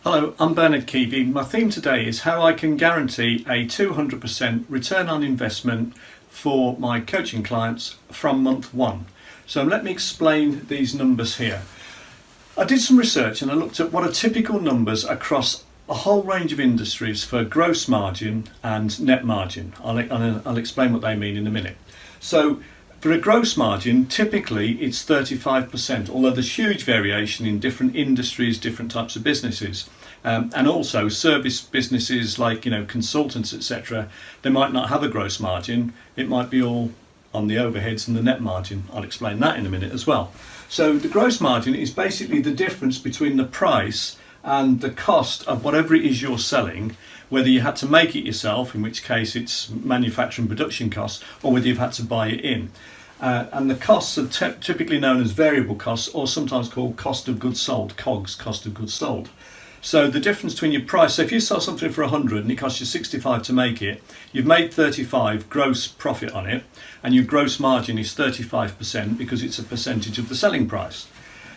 Hello, I'm Bernard Keevy. My theme today is how I can guarantee a 200% return on investment for my coaching clients from month one. So let me explain these numbers here. I did some research and I looked at what are typical numbers across a whole range of industries for gross margin and net margin. I'll explain what they mean in a minute. So for a gross margin, typically it's 35%, although there's huge variation in different industries, different types of businesses. And also service businesses like, consultants, etc., they might not have a gross margin. It might be all on the overheads and the net margin. I'll explain that in a minute as well. So the gross margin is basically the difference between the price and the cost of whatever it is you're selling, whether you had to make it yourself, in which case it's manufacturing production costs, or whether you've had to buy it in. And the costs are typically known as variable costs, or sometimes called cost of goods sold, COGS, cost of goods sold. So the difference between your price, so if you sell something for 100 and it costs you 65 to make it, you've made 35 gross profit on it, and your gross margin is 35% because it's a percentage of the selling price.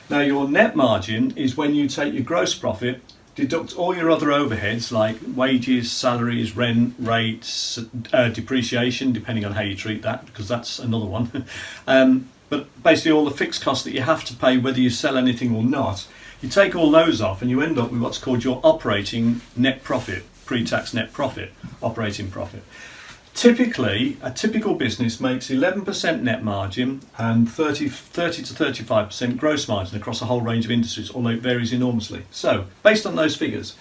Now your net margin is when you take your gross profit, deduct all your other overheads like wages, salaries, rent, rates, depreciation, depending on how you treat that, because that's another one. But basically all the fixed costs that you have to pay whether you sell anything or not, you take all those off and you end up with what's called your operating net profit, pre-tax net profit, operating profit. Typically, a typical business makes 11% net margin and 30 to 35% gross margin across a whole range of industries, although it varies enormously. So, based on those figures,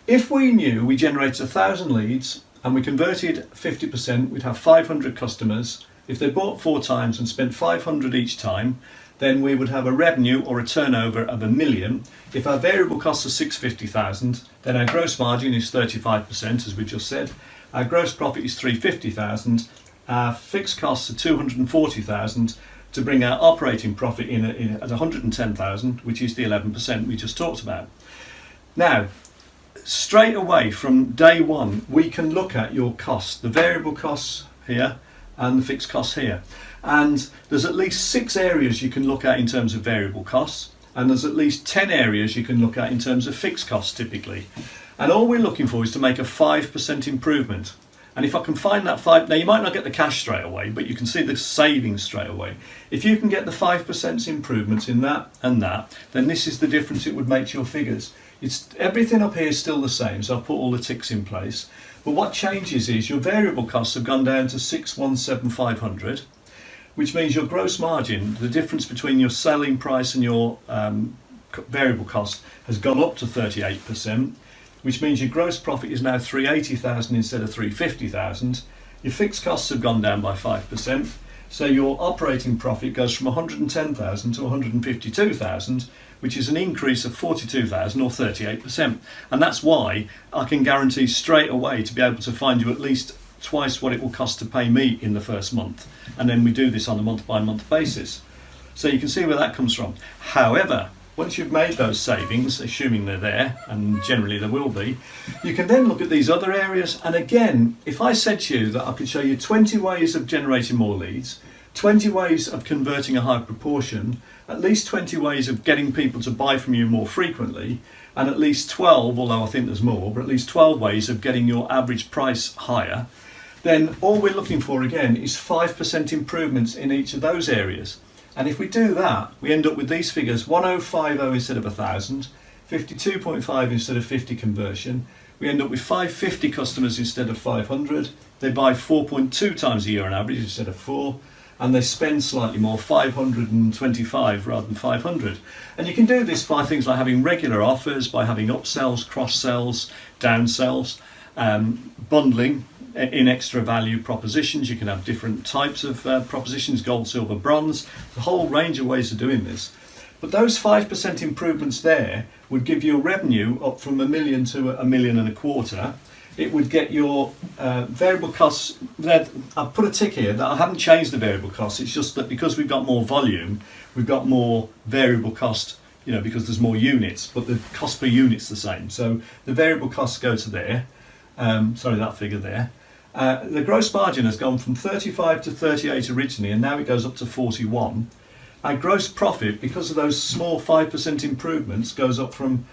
if we knew we generated 1,000 leads and we converted 50%, we'd have 500 customers. If they bought 4 times and spent 500 each time, then we would have a revenue or a turnover of $1 million. If our variable costs are 650,000, then our gross margin is 35%, as we just said. Our gross profit is 350,000. Our fixed costs are 240,000 to bring our operating profit in at 110,000, which is the 11% we just talked about. Now, straight away from day one, we can look at your costs, the variable costs here and the fixed costs here. And there's at least 6 areas you can look at in terms of variable costs, and there's at least 10 areas you can look at in terms of fixed costs typically. And all we're looking for is to make a 5% improvement. And if I can find that 5, now you might not get the cash straight away, but you can see the savings straight away. If you can get the 5% improvements in that and that, then this is the difference it would make to your figures. It's everything up here is still the same, so I've put all the ticks in place. But what changes is your variable costs have gone down to 617,500, which means your gross margin, the difference between your selling price and your variable cost, has gone up to 38%. Which means your gross profit is now 380,000 instead of 350,000. Your fixed costs have gone down by 5%. So your operating profit goes from 110,000 to 152,000, which is an increase of 42,000 or 38%. And that's why I can guarantee straight away to be able to find you at least twice what it will cost to pay me in the first month. And then we do this on a month by month basis. So you can see where that comes from. However, once you've made those savings, assuming they're there, and generally there will be, you can then look at these other areas. And again, if I said to you that I could show you 20 ways of generating more leads, 20 ways of converting a high proportion, at least 20 ways of getting people to buy from you more frequently, and at least 12, although I think there's more, but at least 12 ways of getting your average price higher, then all we're looking for again is 5% improvements in each of those areas. And if we do that, we end up with these figures: 1050 instead of 1,000, 52.5 instead of 50 conversion. We end up with 550 customers instead of 500. They buy 4.2 times a year on average instead of 4, and they spend slightly more, 525 rather than 500. And you can do this by things like having regular offers, by having upsells, cross-sells, downsells, bundling in extra value propositions. You can have different types of propositions, gold, silver, bronze, a whole range of ways of doing this. But those 5% improvements there would give you a revenue up from $1 million to $1.25 million. It would get your variable costs. I've put a tick here that I haven't changed the variable costs. It's just that because we've got more volume, we've got more variable cost, because there's more units, but the cost per unit's the same. So the variable costs go to there. That figure there. The gross margin has gone from 35 to 38 originally, and now it goes up to 41. our gross profit, because of those small 5% improvements, goes up from,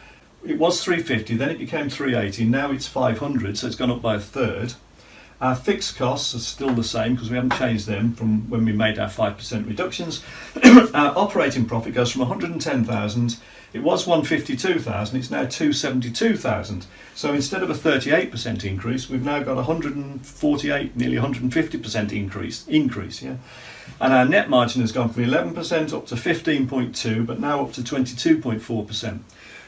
it was 350, then it became 380, now it's 500, so it's gone up by a third. Our fixed costs are still the same because we haven't changed them from when we made our 5% reductions. Our operating profit goes from 110,000, it was 152,000, it's now 272,000. So instead of a 38% increase, we've now got 148, nearly 150% increase. Yeah. And our net margin has gone from 11% up to 15.2, but now up to 22.4%.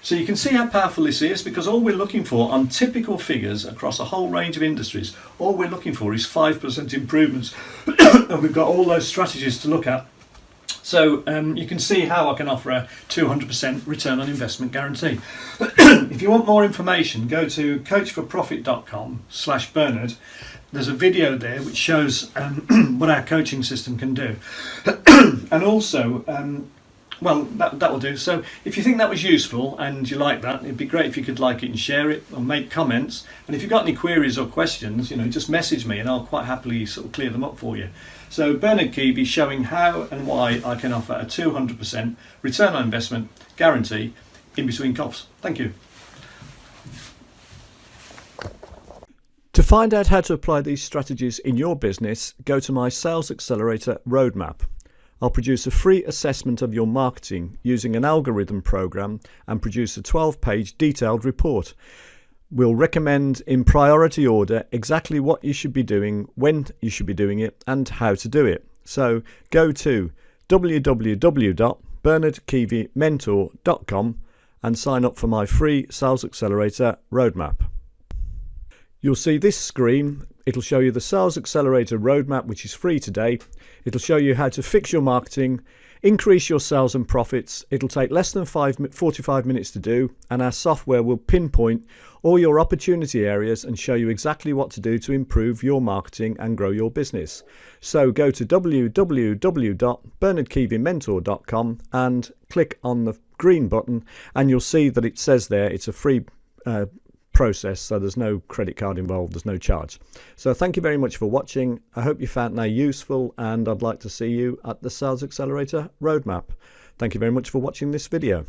So you can see how powerful this is, because all we're looking for on typical figures across a whole range of industries, all we're looking for is 5% improvements. And we've got all those strategies to look at. So you can see how I can offer a 200% return on investment guarantee. If you want more information, go to coachforprofit.com/Bernard. There's a video there which shows what our coaching system can do. And also, well, that will do. So if you think that was useful and you like that, it'd be great if you could like it and share it or make comments. And if you've got any queries or questions, just message me and I'll quite happily sort of clear them up for you. So Bernard Keevy showing how and why I can offer a 200% return on investment guarantee in between coughs. Thank you. To find out how to apply these strategies in your business, go to my Sales Accelerator Roadmap. I'll produce a free assessment of your marketing using an algorithm program and produce a 12-page detailed report. We'll recommend in priority order exactly what you should be doing, when you should be doing it, and how to do it. So go to www.bernardkeevymentor.com and sign up for my free Sales Accelerator Roadmap. You'll see this screen. It'll show you the Sales Accelerator Roadmap, which is free today. It'll show you how to fix your marketing, increase your sales and profits. It'll take less than 45 minutes to do, and our software will pinpoint all your opportunity areas and show you exactly what to do to improve your marketing and grow your business. So go to www.bernardkeevymentor.com and click on the green button, and you'll see that it says there it's a free process, so there's no credit card involved, there's no charge. So thank you very much for watching. I hope you found that useful, and I'd like to see you at the Sales Accelerator Roadmap. Thank you very much for watching this video.